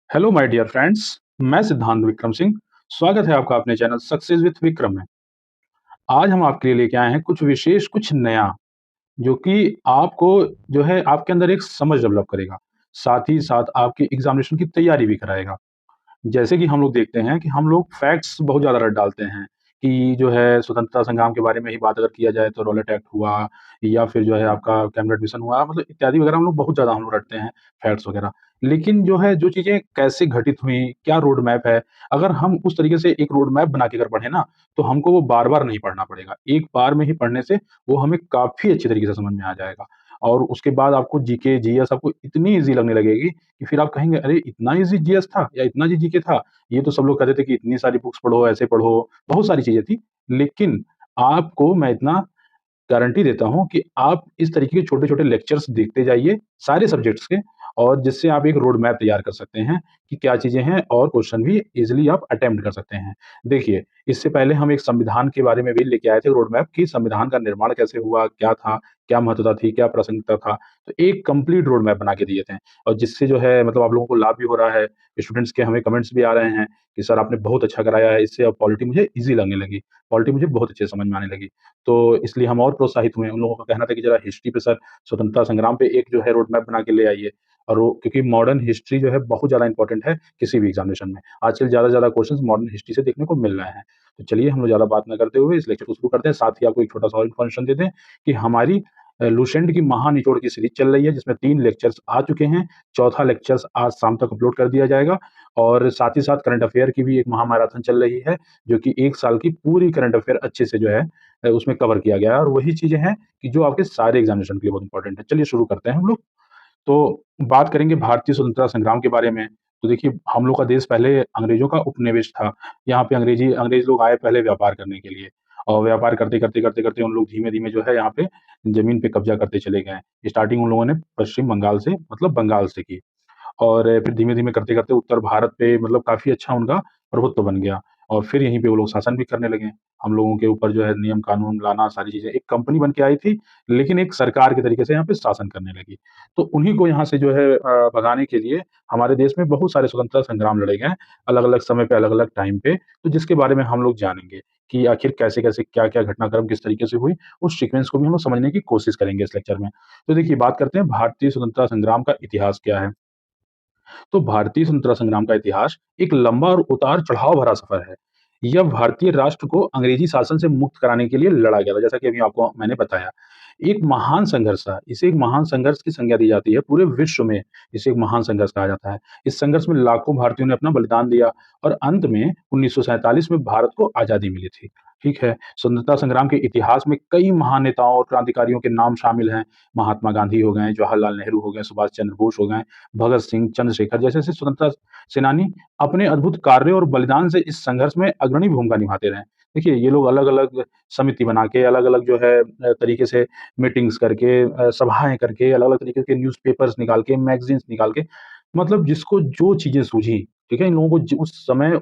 Hello my dear friends. मैं सिद्धांत विक्रम सिंह। स्वागत है आपका अपने चैनल सक्सेस विथ विक्रम में। आज हम आपके लिए लेके आए हैं कुछ विशेष, कुछ नया, जो कि आपको जो है आपके अंदर एक समझ डेवलप करेगा, साथ ही साथ आपकी एग्जामिनेशन की तैयारी भी कराएगा। जैसे कि हम लोग देखते हैं कि हम लोग फैक्ट्स बहुत ज़्यादा रट डालते हैं कि जो है स्वतंत्रता संग्राम के बारे में ही बात अगर किया जाए तो रॉलेट एक्ट हुआ या फिर जो है आपका कैबिनेट मिशन हुआ, मतलब इत्यादि वगैरह हम लोग बहुत ज़्यादा हम लोग रटते हैं फैक्ट्स वगैरह। लेकिन जो है जो चीज़ें कैसे घटित हुई, क्या रोड मैप है, अगर हम उस तरीके से एक रोड मैप बना के अगर पढ़ें ना, तो हमको वो बार-बार नहीं पढ़ना पड़ेगा। एक बार में ही पढ़ने से वो हमें काफ़ी अच्छी तरीके से समझ में आ जाएगा। और उसके बाद आपको जीके, जीएस आपको इतनी ईज़ी लगने लगेगी कि फिर आप कहेंगे, "अरे! इतना ईज़ी जीएस था या इतना ईज़ी जीके था?" ये तो सब लोग कहते थे कि इतनी सारी बुक्स पढ़ो, ऐसे पढ़ो, बहुत सारी चीज़ें थी। लेकिन आपको मैं इतना गारंटी देता हूँ कि आप इस तरीके के छोटे-छोटे लेक्चर्स देखते जाइए, सारे सब्जेक्ट्स के, और जिससे आप एक रोड मैप तैयार कर सकते हैं कि क्या चीज़ें हैं, और क्वेश्चन भी ईज़िली आप अटेम्प्ट कर सकते हैं। देखिए, इससे पहले हम एक संविधान के बारे में भी लेके आए थे रोड मैप कि संविधान का निर्माण कैसे हुआ, क्या था, क्या महत्वता थी, क्या प्रासंगिकता था। तो एक कंप्लीट रोड मैप बना के दिए थे, और जिससे जो है मतलब आप लोगों को लाभ भी हो रहा है। स्टूडेंट्स के हमें कमेंट्स भी आ रहे हैं कि सर आपने बहुत अच्छा कराया है, इससे अब पॉलिटी मुझे ईज़ी लगने लगी, पॉलिटी मुझे बहुत अच्छे से समझ में आने लगी। तो इसलिए हम और प्रोत्साहित हुए। उन लोगों का कहना था कि ज़रा हिस्ट्री पे सर स्वतंत्रता संग्राम पे एक जो है रोड मैप बना के ले आइए। और वो क्योंकि मॉडर्न हिस्ट्री जो है बहुत ज़्यादा इम्पोर्टेंट है किसी भी एग्ज़ामिनेशन में। आजकल ज़्यादा से ज़्यादा क्वेश्चंस मॉडर्न हिस्ट्री से देखने को मिल रहे हैं। तो चलिए हम लोग ज़्यादा बात ना करते हुए इस लेक्चर को शुरू करते हैं। साथ ही आपको एक छोटा-सा और इन्फॉर्मेशन दे दें कि हमारी लुसेंट की महानिचोड़ की सीरीज़ चल रही है, जिसमें 3 लेक्चर्स आ चुके हैं। चौथा लेक्चर्स आज शाम तक अपलोड कर दिया जाएगा, और साथ ही साथ करंट अफेयर की भी एक महामैराथन चल रही है, जो कि 1 साल की पूरी करंट अफेयर अच्छे से जो है उसमें कवर किया गया है, और वही चीज़ें हैं कि जो आपके सारे एग्ज़ामिनेशन के लिए बहुत इम्पोर्टेंट है। चलिए शुरू करते हैं हम लोग। तो बात करेंगे भारतीय स्वतंत्रता संग्राम के बारे में। तो देखिए, हम लोग का देश पहले अंग्रेज़ों का उपनिवेश था। यहाँ पे अंग्रेज़ लोग आए पहले व्यापार करने के लिए, और व्यापार करते उन लोग धीमे-धीमे जो है यहाँ पे ज़मीन पे कब्ज़ा करते चले गए। स्टार्टिंग उन लोगों ने पश्चिम बंगाल से, मतलब बंगाल से की। और फिर धीमे-धीमे करते-करते उत्तर भारत पे मतलब काफ़ी अच्छा उनका प्रभुत्व बन गया, और फिर यहीं पे वो लोग शासन भी करने लगे। हम लोगों के ऊपर जो है नियम कानून लाना, सारी चीज़ें, एक कंपनी बन के आई थी, लेकिन एक सरकार के तरीके से यहाँ पे शासन करने लगी। तो उन्हीं को यहाँ से जो है भगाने के लिए हमारे देश में बहुत सारे स्वतंत्रता संग्राम लड़े गए, अलग-अलग समय पे, अलग-अलग टाइम पे। तो जिसके बारे में हम लोग जानेंगे कि आखिर कैसे-कैसे, क्या-क्या घटनाक्रम किस तरीके से हुई, उस सीक्वेंस को भी हम लोग समझने की कोशिश करेंगे इस लेक्चर में। तो देखिए, बात करते हैं भारतीय स्वतंत्रता संग्राम का इतिहास क्या है। तो भारतीय स्वतंत्रता संग्राम का इतिहास एक लंबा और उतार-चढ़ाव भरा सफर है। यह भारतीय राष्ट्र को अंग्रेजी शासन से मुक्त कराने के लिए लड़ा गया था, जैसा कि अभी आपको मैंने बताया। एक महान संघर्ष था, इसे एक महान संघर्ष की संज्ञा दी जाती है, पूरे विश्व में इसे एक महान संघर्ष कहा जाता है। इस संघर्ष में लाखों भारतीयों ने अपना बलिदान दिया, और अंत में 1947 में भारत को आज़ादी मिली थी। ठीक है? स्वतंत्रता संग्राम के इतिहास में कई महान नेताओं और क्रांतिकारियों के नाम शामिल हैं। महात्मा गांधी हो गए, जवाहरलाल नेहरू हो गए, सुभाष चंद्र बोस हो गए, भगत सिंह, चंद्रशेखर जैसे-जैसे स्वतंत्रता सेनानी अपने अद्भुत कार्य और बलिदान से इस संघर्ष में अग्रणी भूमिका निभाते रहे। देखिए, ये लोग अलग-अलग समिति बना के, अलग-अलग जो है तरीके से मीटिंग्स करके, सभाएँ करके, अलग-अलग तरीके के न्यूज़पेपर्स निकाल के, मैगज़ीन्स निकाल के, मतलब जिसको जो चीज़ें सूझी, ठीक है? इन लोगों को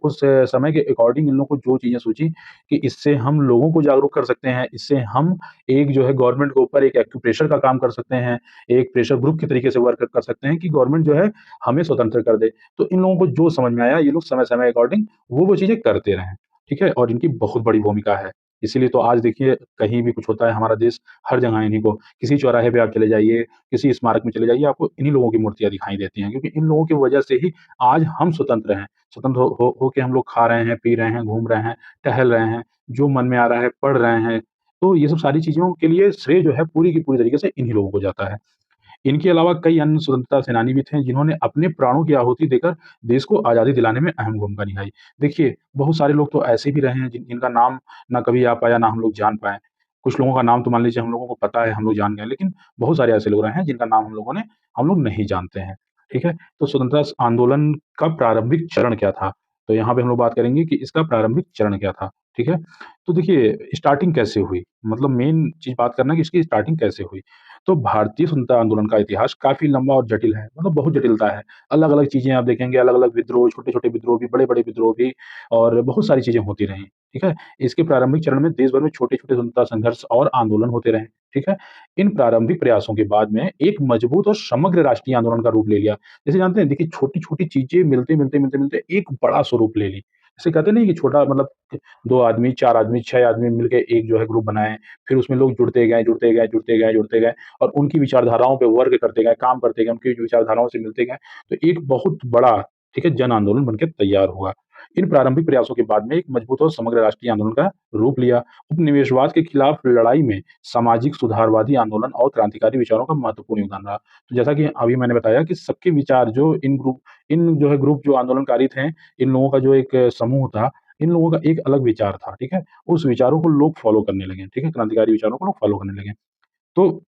उस समय के अकॉर्डिंग इन लोगों को जो चीज़ें सूझी कि इससे हम लोगों को जागरूक कर सकते हैं, इससे हम एक जो है गवर्नमेंट के ऊपर एक एक्यूप्रेशर का काम कर सकते हैं, एक प्रेशर ग्रुप के तरीके से वर्क कर सकते हैं कि गवर्नमेंट जो है हमें स्वतंत्र कर दे। तो इन लोगों को जो समझ में आया, ये लोग समय-समय अकॉर्डिंग वो चीज़ें करते रहे, ठीक है? और इनकी बहुत बड़ी भूमिका है। इसीलिए तो आज देखिए, कहीं भी कुछ होता है हमारा देश, हर जगह इन्हीं को, किसी चौराहे पे आप चले जाइए, किसी स्मारक में चले जाइए, आपको इन्हीं लोगों की मूर्तियाँ दिखाई देती हैं, क्योंकि इन लोगों की वजह से ही आज हम स्वतंत्र हैं। स्वतंत्र हो के हम लोग खा रहे हैं, पी रहे हैं, घूम रहे हैं, टहल रहे हैं, जो मन में आ रहा है पढ़ रहे हैं। तो ये सब सारी चीज़ों के लिए श्रेय जो है पूरी की पूरी तरीके से इन्हीं लोगों को जाता है। इनके अलावा कई अन्य स्वतंत्रता सेनानी भी थे, जिन्होंने अपने प्राणों की आहुति देकर देश को आज़ादी दिलाने में अहम भूमिका निभाई। देखिए, बहुत सारे लोग तो ऐसे भी रहे हैं जिनका नाम ना कभी आ पाया, ना हम लोग जान पाए। कुछ लोगों का नाम तो मान लीजिए हम लोगों को पता है, हम लोग जान गए, लेकिन बहुत सारे ऐसे लोग रहे हैं जिनका नाम हम लोग नहीं जानते हैं। ठीक है? तो स्वतंत्रता आंदोलन का प्रारंभिक चरण क्या था? तो यहाँ पे हम लोग बात करेंगे कि इसका प्रारंभिक चरण क्या था? ठीक है? तो देखिए स्टार्टिंग कैसे हुई? मतलब मेन चीज़ बात करना है कि इसकी स्टार्टिंग कैसे हुई? तो भारतीय स्वतंत्रता आंदोलन का इतिहास काफ़ी लंबा और जटिल है, मतलब बहुत जटिलता है। अलग-अलग चीज़ें आप देखेंगे, अलग-अलग विद्रोह, छोटे-छोटे विद्रोह भी, बड़े-बड़े विद्रोह भी और बहुत सारी चीज़ें होती रहीं, ठीक है? इसके प्रारंभिक चरण में देश भर में छोटे-छोटे स्वतंत्रता संघर्ष और आंदोलन होते रहे, ठीक है? इन प्रारंभिक प्रयासों के बाद में एक मजबूत और समग्र राष्ट्रीय आंदोलन का रूप ले लिया। जैसे जानते हैं देखिए छोटी-छोटी चीज़ें मिलते-मिलते एक बड़ा स्वरूप ले ली। जैसे कहते नहीं कि छोटा मतलब 2 आदमी, 4 आदमी, 6 आदमी मिलके एक जो है ग्रुप बनाएँ, फिर उसमें लोग जुड़ते गए और उनकी विचारधाराओं पे वर्क करते गए, काम करते गए, उनकी विचारधाराओं से मिलते गए, तो एक बहुत बड़ा, ठीक है, जन आंदोलन बन के तैयार हुआ। इन प्रारंभिक प्रयासों के बाद में एक मजबूत और समग्र राष्ट्रीय आंदोलन का रूप लिया। उपनिवेशवाद के खिलाफ लड़ाई में सामाजिक सुधारवादी आंदोलन और क्रांतिकारी विचारों का महत्वपूर्ण योगदान रहा। तो जैसा कि अभी मैंने बताया कि सबके विचार जो इन जो है ग्रुप जो आंदोलनकारी थे, इन लोगों का जो एक समूह था, इन लोगों का एक अलग विचार था, ठीक है? उस विचारों को लोग फॉलो करने लगे, ठीक है? क्रांतिकारी विचारों को लोग फॉलो करने लगे। तो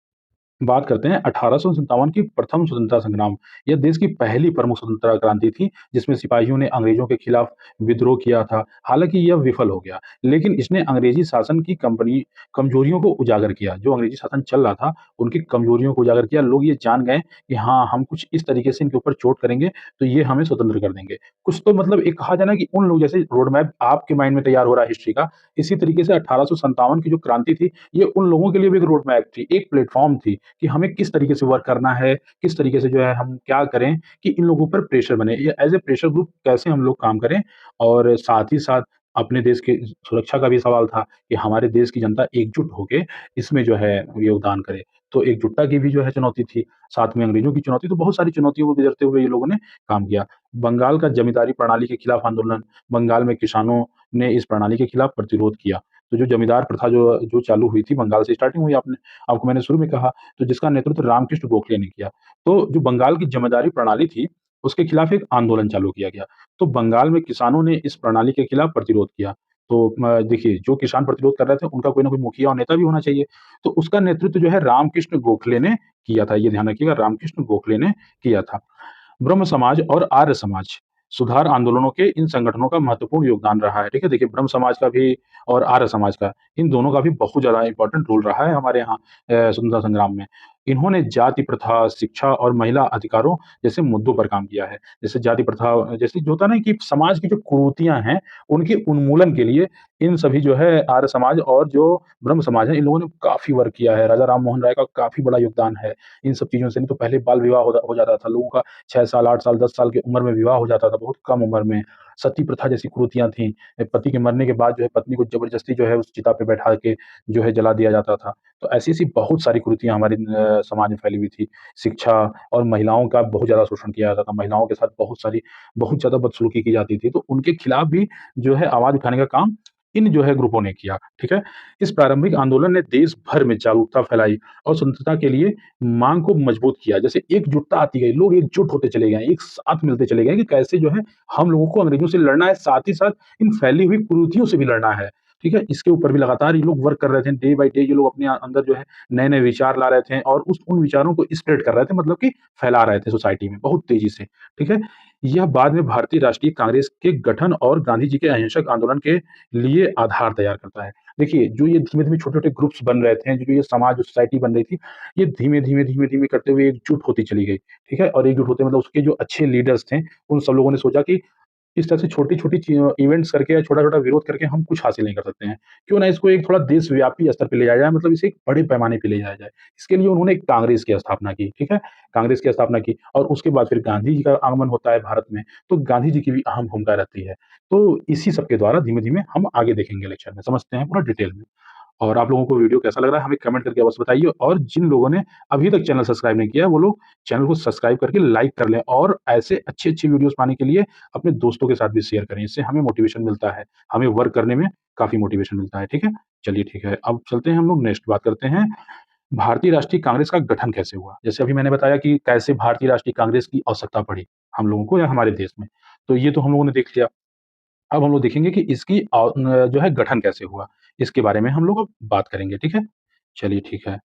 बात करते हैं 1857 की प्रथम स्वतंत्रता संग्राम। यह देश की पहली प्रमुख स्वतंत्रता क्रांति थी, जिसमें सिपाहियों ने अंग्रेजों के खिलाफ विद्रोह किया था। हालाँकि यह विफल हो गया, लेकिन इसने अंग्रेजी शासन की कंपनी कमजोरियों को उजागर किया। जो अंग्रेजी शासन चल रहा था, उनकी कमजोरियों को उजागर किया। लोग ये जान गए कि हाँ, हम कुछ इस तरीके से इनके ऊपर चोट करेंगे, तो ये हमें स्वतंत्र कर देंगे। कुछ तो मतलब एक कहा जाए ना कि उन लोग जैसे रोड मैप आपके माइंड में तैयार हो रहा है हिस्ट्री का, इसी तरीके से 1857 की जो क्रांति थी, ये उन लोगों के लिए भी एक रोड मैप थी, एक प्लेटफ़ॉर्म थी कि हमें किस तरीके से वर्क करना है, किस तरीके से जो है हम क्या करें कि इन लोगों पर प्रेशर बने। ये एज़ ए प्रेशर ग्रुप कैसे हम लोग काम करें और साथ ही साथ अपने देश की सुरक्षा का भी सवाल था कि हमारे देश की जनता एकजुट होके इसमें जो है योगदान करे। तो एकजुटता की भी जो है चुनौती थी, साथ में अंग्रेज़ों की चुनौती, तो बहुत सारी चुनौतियों को गुज़रते हुए ये लोगों ने काम किया। बंगाल का जमींदारी प्रणाली के खिलाफ आंदोलन, बंगाल में किसानों ने इस प्रणाली के खिलाफ प्रतिरोध किया। तो जो जमींदार प्रथा जो जो चालू हुई थी बंगाल से स्टार्टिंग हुई आपको मैंने शुरू में कहा, तो जिसका नेतृत्व रामकृष्ण गोखले ने किया। तो जो बंगाल की जमींदारी प्रणाली थी, उसके खिलाफ एक आंदोलन चालू किया गया। तो बंगाल में किसानों ने इस प्रणाली के खिलाफ प्रतिरोध किया। तो देखिए जो किसान प्रतिरोध कर रहे थे, उनका कोई ना कोई मुखिया और नेता भी होना चाहिए। तो उसका नेतृत्व जो है रामकृष्ण गोखले ने किया था, ये ध्यान रखिएगा रामकृष्ण गोखले ने किया था। ब्रह्म समाज और आर्य समाज सुधार आंदोलनों के इन संगठनों का महत्वपूर्ण योगदान रहा है, ठीक है? देखिए ब्रह्म समाज का भी और आर्य समाज का, इन दोनों का भी बहुत ज़्यादा इम्पोर्टेंट रोल रहा है हमारे यहाँ स्वतंत्रता संग्राम में। इन्होंने जाति प्रथा, शिक्षा और महिला अधिकारों जैसे मुद्दों पर काम किया है। जैसे जाति प्रथा जैसे जो होता है ना कि समाज की जो कुरीतियाँ हैं, उनके उन्मूलन के लिए इन सभी जो है आर्य समाज और जो ब्रह्म समाज है, इन लोगों ने काफ़ी वर्क किया है। राजा राम मोहन राय का काफ़ी बड़ा योगदान है इन सब चीज़ों से। नहीं तो पहले बाल विवाह हो जाता था, लोगों का 6 साल, 8 साल, 10 साल की उम्र में विवाह हो जाता था, बहुत कम उम्र में। सती प्रथा जैसी कुरीतियाँ थीं। पति के मरने के बाद जो है पत्नी को ज़बरदस्ती जो है उस चिता पे बैठा के जो है जला दिया जाता था। तो ऐसी-ऐसी बहुत सारी कुरीतियाँ हमारे समाज में फैली हुई थी। शिक्षा और महिलाओं का बहुत ज़्यादा शोषण किया जाता था। महिलाओं के साथ बहुत ज़्यादा बदसलूकी की जाती थी। तो उनके खिलाफ भी जो है आवाज़ उठाने का काम इन जो है ग्रुपों ने किया, ठीक है? इस प्रारंभिक आंदोलन ने देश भर में जागरूकता फैलाई और स्वतंत्रता के लिए माँग को मजबूत किया। जैसे एकजुटता आती गई, लोग एकजुट होते चले गए, एक साथ मिलते चले गए कि कैसे जो है हम लोगों को अंग्रेज़ों से लड़ना है, साथ ही साथ इन फैली हुई कुरीतियों से भी लड़ना है। ठीक है? इसके ऊपर भी लगातार ये लोग वर्क कर रहे थे, डे बाय डे ये लोग अपने अंदर जो है नए-नए विचार ला रहे थे और उन विचारों को स्प्रेड कर रहे थे मतलब कि फैला रहे थे सोसाइटी में बहुत तेज़ी से। ठीक है? यह बाद में भारतीय राष्ट्रीय कांग्रेस के गठन और गांधी जी के अहिंसक आंदोलन के लिए आधार तैयार करता है। देखिए, जो ये धीमे-धीमे छोटे-छोटे ग्रुप्स बन रहे थे, जो ये समाज, जो सोसाइटी बन रही थी, ये धीमे-धीमे, धीमे-धीमे करते हुए एकजुट होती चली गई, ठीक है? और एकजुट होते मतलब उसके जो अच्छे लीडर्स थे, उन सब लोगों ने सोचा कि इस तरह से छोटी-छोटी इवेंट्स करके या छोटा-छोटा विरोध करके हम कुछ हासिल नहीं कर सकते हैं। क्यों ना इसको एक थोड़ा देशव्यापी स्तर पे ले जाया जाए मतलब इसे एक बड़े पैमाने पे ले जाया जाए। इसके लिए उन्होंने एक कांग्रेस की स्थापना की, ठीक है? कांग्रेस की स्थापना की और उसके बाद फिर गांधी जी का आगमन होता है भारत में, तो गांधी जी की भी अहम भूमिका रहती है। तो इसी सब के द्वारा धीमे-धीमे हम आगे देखेंगे लेक्चर में, समझते हैं पूरा डिटेल में। और आप लोगों को वीडियो कैसा लग रहा है हमें कमेंट करके अवश्य बताइए और जिन लोगों ने अभी तक चैनल सब्सक्राइब नहीं किया है वो लोग चैनल को सब्सक्राइब करके लाइक कर लें और ऐसे अच्छी-अच्छी वीडियोज़ पाने के लिए अपने दोस्तों के साथ भी शेयर करें। इससे हमें मोटिवेशन मिलता है, हमें वर्क करने में काफ़ी मोटिवेशन मिलता है, ठीक है? चलिए ठीक है, अब चलते हैं हम लोग नेक्स्ट बात करते हैं, भारतीय राष्ट्रीय कांग्रेस का गठन कैसे हुआ? जैसे अभी मैंने बताया कि कैसे भारतीय राष्ट्रीय कांग्रेस की आवश्यकता पड़ी हम लोगों को या हमारे देश में। तो ये तो हम लोगों ने देख लिया। अब हम लोग देखेंगे कि इसकी जो है गठन कैसे हुआ? इसके बारे में हम लोग अब बात करेंगे, ठीक है? चलिए ठीक है।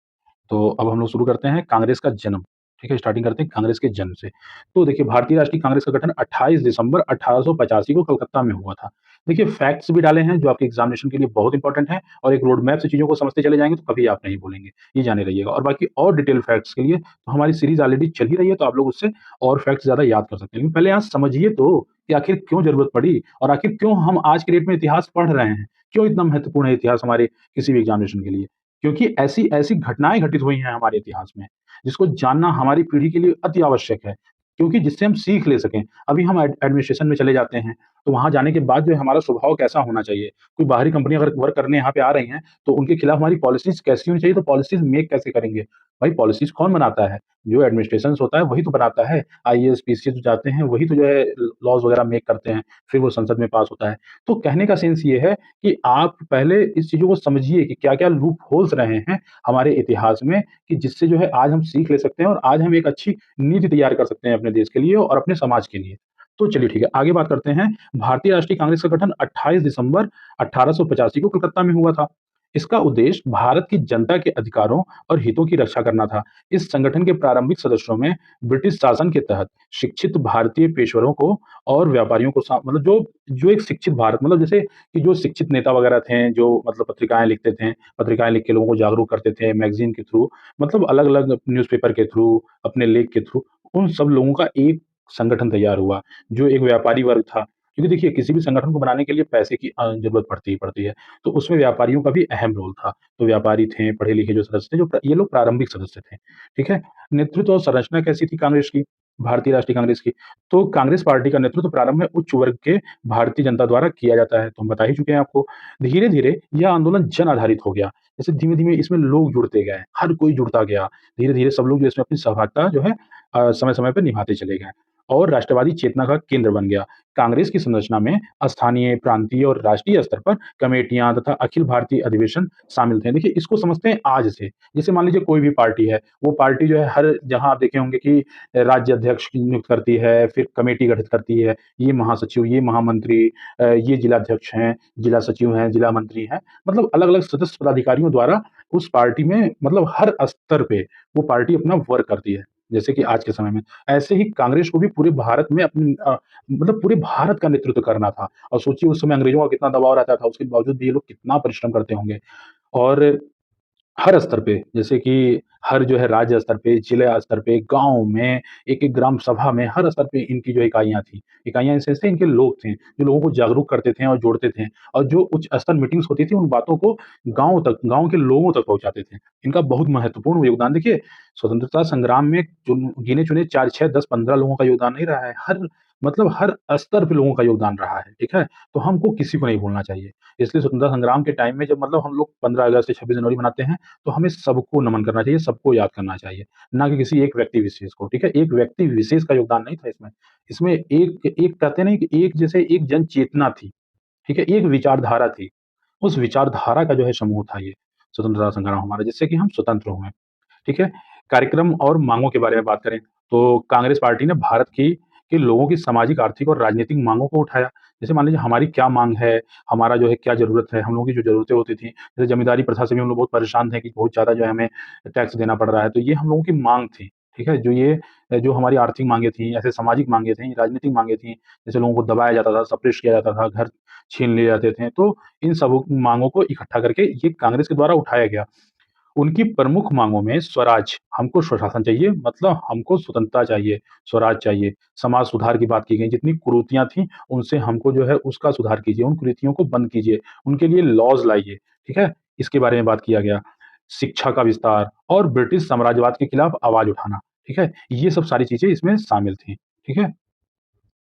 तो अब हम लोग शुरू करते हैं कांग्रेस का जन्म। ठीक है, स्टार्टिंग करते हैं कांग्रेस के जन्म से। तो देखिए भारतीय राष्ट्रीय कांग्रेस का गठन 28 दिसंबर 1885 को कलकत्ता में हुआ था। देखिए फैक्ट्स भी डाले हैं जो आपके एग्ज़ामिनेशन के लिए बहुत इंपॉर्टेंट हैं और एक रोड मैप से चीज़ों को समझते चले जाएँगे तो कभी आप नहीं भूलेंगे, ये जाने रहिएगा। और बाकी और डिटेल फैक्ट्स के लिए तो हमारी सीरीज़ ऑलरेडी चल ही रही है तो आप लोग उससे और फैक्ट्स ज़्यादा याद कर सकते हैं। लेकिन पहले आप समझिए तो कि आखिर क्यों ज़रूरत पड़ी और आखिर क्यों हम आज की डेट में इतिहास पढ़ रहे हैं? क्यों इतना महत्वपूर्ण है इतिहास हमारे किसी भी एग्ज़ामिनेशन के लिए? क्योंकि ऐसी-ऐसी घटनाएँ घटित हुई हैं हमारे इतिहास में जिसको जानना हमारी पीढ़ी के लिए अति आवश्यक है, क्योंकि जिससे हम सीख ले सकें। अभी हम एडमिनिस्ट्रेशन में चले जाते हैं, तो वहाँ जाने के बाद जो है हमारा स्वभाव कैसा होना चाहिए? कोई बाहरी कंपनी अगर वर्क करने यहाँ पे आ रही हैं, तो उनके खिलाफ हमारी पॉलिसीज़ कैसी होनी चाहिए, तो पॉलिसीज़ मेक कैसे करेंगे? भाई पॉलिसीज़ कौन बनाता है? जो एडमिनिस्ट्रेशंस होता है वही तो बनाता है। आईएएस, पीसीएस जो जाते हैं वही तो जो है लॉज़ वगैरह मेक करते हैं, फिर वो संसद में पास होता है। तो कहने का सेंस ये है कि आप पहले इस चीज़ों को समझिए कि क्या-क्या लूप होल्स रहे हैं हमारे इतिहास में कि जिससे जो है आज हम सीख ले सकते हैं और आज हम एक अच्छी नीति तैयार कर सकते हैं अपने देश के लिए और अपने समाज के लिए। तो चलिए ठीक है, आगे बात करते हैं। भारतीय राष्ट्रीय कांग्रेस का गठन 28 दिसंबर 1885 को कलकत्ता में हुआ था। इसका उद्देश्य भारत की जनता के अधिकारों और हितों की रक्षा करना था। इस संगठन के प्रारंभिक सदस्यों में ब्रिटिश शासन के तहत शिक्षित भारतीय पेशेवरों को और व्यापारियों को सा मतलब जो जो एक शिक्षित भारत मतलब जैसे कि जो शिक्षित नेता वगैरह थे, जो मतलब पत्रिकाएँ लिखते थे, पत्रिकाएँ लिख के लोगों को जागरूक करते थे, मैगज़ीन के थ्रू मतलब अलग-अलग न्यूज़पेपर के थ्रू, अपने लेख के थ्रू, उन सब लोगों का एक संगठन तैयार हुआ, जो एक व्यापारी वर्ग था। क्योंकि देखिए किसी भी संगठन को बनाने के लिए पैसे की ज़रूरत पड़ती ही पड़ती है, तो उसमें व्यापारियों का भी अहम रोल था। तो व्यापारी थे, पढ़े-लिखे जो सदस्य थे, जो ये लोग प्रारंभिक सदस्य थे, ठीक है? नेतृत्व और संरचना कैसी थी कांग्रेस की, भारतीय राष्ट्रीय कांग्रेस की? तो कांग्रेस पार्टी का नेतृत्व प्रारंभ में उच्च वर्ग के भारतीय जनता द्वारा किया जाता है, तो हम बता ही चुके हैं आपको। धीरे-धीरे यह आंदोलन जन आधारित हो गया। जैसे धीमे-धीमे इसमें लोग जुड़ते गए, हर कोई जुड़ता गया। धीरे-धीरे सब लोग जो इसमें अपनी सहभागिता जो है समय-समय पे निभाते चले गए और राष्ट्रवादी चेतना का केंद्र बन गया। कांग्रेस की संरचना में स्थानीय, प्रांतीय और राष्ट्रीय स्तर पर कमेटियाँ तथा अखिल भारतीय अधिवेशन शामिल थे। देखिए इसको समझते हैं आज से। जैसे मान लीजिए कोई भी पार्टी है, वो पार्टी जो है हर जहाँ आप देखे होंगे कि राज्य अध्यक्ष की नियुक्त करती है, फिर कमेटी गठित करती है, ये महासचिव, ये महामंत्री ये जिलाध्यक्ष हैं, जिला सचिव हैं, जिला मंत्री हैं, मतलब अलग-अलग सदस्य पदाधिकारियों द्वारा उस पार्टी में मतलब हर स्तर पे वो पार्टी अपना वर्क करती है, जैसे कि आज के समय में। ऐसे ही कांग्रेस को भी पूरे भारत में मतलब पूरे भारत का नेतृत्व करना था और सोचिए उस समय अंग्रेज़ों का कितना दबाव रहता था, उसके बावजूद भी ये लोग कितना परिश्रम करते होंगे और हर स्तर पे, जैसे कि हर जो है राज्य स्तर पे, जिला स्तर पे, गाँव में, एक-एक ग्राम सभा में, हर स्तर पे इनकी जो इकाइयाँ थी। इकाइयाँ इन सेंस से इनके लोग थे, जो लोगों को जागरूक करते थे और जोड़ते थे और जो उच्च स्तर मीटिंग्स होती थी, उन बातों को गाँव तक, गाँव के लोगों तक पहुँचाते थे। इनका बहुत महत्वपूर्ण योगदान देखिए, स्वतंत्रता संग्राम में चुन गिने-चुने 4, 6, 10, 15 लोगों का योगदान नहीं रहा है, हर मतलब हर स्तर पे लोगों का योगदान रहा है, ठीक है? तो हमको किसी को नहीं भूलना चाहिए। इसलिए स्वतंत्रता संग्राम के टाइम में जब मतलब हम लोग 15 अगस्त या 26 जनवरी मनाते हैं, तो हमें सबको नमन करना चाहिए, सबको याद करना चाहिए, ना कि किसी एक व्यक्ति विशेष को, ठीक है? एक व्यक्ति विशेष का योगदान नहीं था इसमें। इसमें एक एक कहते नहीं कि एक जैसे एक जन चेतना थी, ठीक है? एक विचारधारा थी। उस विचारधारा का जो है समूह था ये, स्वतंत्रता संग्राम हमारा जिससे कि हम स्वतंत्र हुए। ठीक है? कार्यक्रम और माँगों के बारे में बात करें, तो कांग्रेस पार्टी ने भारत की के लोगों की सामाजिक, आर्थिक और राजनीतिक माँगों को उठाया। जैसे मान लीजिए हमारी क्या माँग है, हमारा जो है क्या ज़रूरत है, हम लोगों की जो ज़रूरतें होती थी, जैसे ज़मींदारी प्रथा से भी हम लोग बहुत परेशान थे कि बहुत ज़्यादा जो है हमें टैक्स देना पड़ रहा है, तो ये हम लोगों की माँग थी। ठीक है? जो हमारी आर्थिक माँगें थी, ऐसे सामाजिक माँगें थी, राजनीतिक माँगें थी, जैसे लोगों को दबाया जाता था, सप्रेस किया जाता था, घर छीन लिए जाते थे, तो इन सब माँगों को इकट्ठा करके ये कांग्रेस के द्वारा उठाया गया। उनकी प्रमुख माँगों में स्वराज, हमको स्वशासन चाहिए मतलब हमको स्वतंत्रता चाहिए, स्वराज चाहिए। समाज सुधार की बात की गई, जितनी कुरीतियाँ थीं, उनसे हमको जो है उसका सुधार कीजिए, उन कुरीतियों को बंद कीजिए, उनके लिए लॉज़ लाइए, ठीक है? इसके बारे में बात किया गया। शिक्षा का विस्तार और ब्रिटिश साम्राज्यवाद के खिलाफ आवाज़ उठाना, ठीक है? ये सब सारी चीज़ें इसमें शामिल थीं, ठीक है?